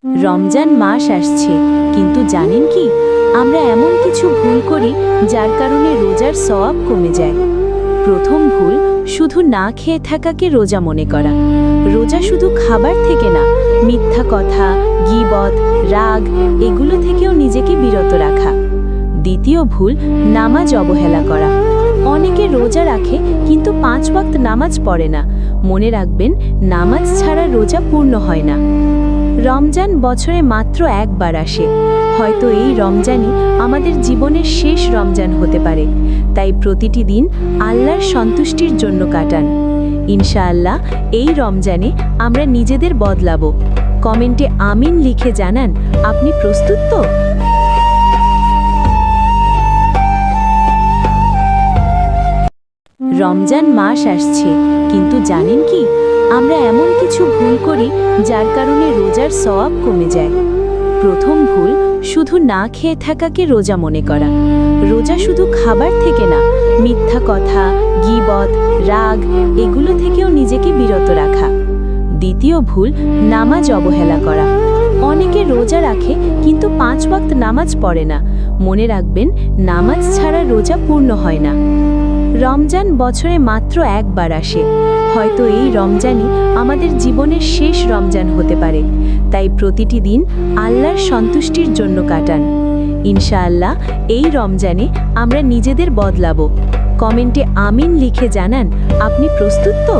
রমজান মাস আসছে, কিন্তু জানেন কি, আমরা এমন কিছু ভুল করি যার কারণে রোজার সওয়াব কমে যায়। প্রথম ভুল, শুধু না খেয়ে থাকাকে রোজা মনে করা। রোজা শুধু খাবার থেকে না, মিথ্যা কথা, গীবত, রাগ এগুলো থেকেও নিজেকে বিরত রাখা। দ্বিতীয় ভুল, নামাজ অবহেলা করা। অনেকে রোজা রাখে কিন্তু 5 ওয়াক্ত নামাজ পড়ে না। মনে রাখবেন, নামাজ ছাড়া রোজা পূর্ণ হয় না। রমজান বছরে মাত্র একবার আসে। হয়তো এই রমজানই আমাদের জীবনের শেষ রমজান হতে পারে। তাই প্রতিটি দিন আল্লাহর সন্তুষ্টির জন্য কাটান। ইনশাআল্লাহ এই রমজানে আমরা নিজেদের বদলাবো। কমেন্টে আমিন লিখে জানান, আপনি প্রস্তুত তো? রমজান মাস আসছে, কিন্তু জানেন কি, আমরা এমন কিছু ভুল করি যার কারণে রোজার সওয়াব কমে যায়। প্রথম ভুল, শুধু না খেয়ে থাকাকে রোজা মনে করা। রোজা শুধু খাবার থেকে না, মিথ্যা কথা, গীবত, রাগ এগুলো থেকেও নিজেকে বিরত রাখা। দ্বিতীয় ভুল, নামাজ অবহেলা করা। অনেকে রোজা রাখে কিন্তু 5 ওয়াক্ত নামাজ পড়ে না। মনে রাখবেন, নামাজ ছাড়া রোজা পূর্ণ হয় না। রমজান বছরে মাত্র একবার আসে। হয়তো এই রমজানই আমাদের জীবনের শেষ রমজান হতে পারে। তাই প্রতিটি দিন আল্লাহর সন্তুষ্টির জন্য কাটান। ইনশাআল্লাহ এই রমজানে আমরা নিজেদের বদলাবো। কমেন্টে আমিন লিখে জানান, আপনি প্রস্তুত তো?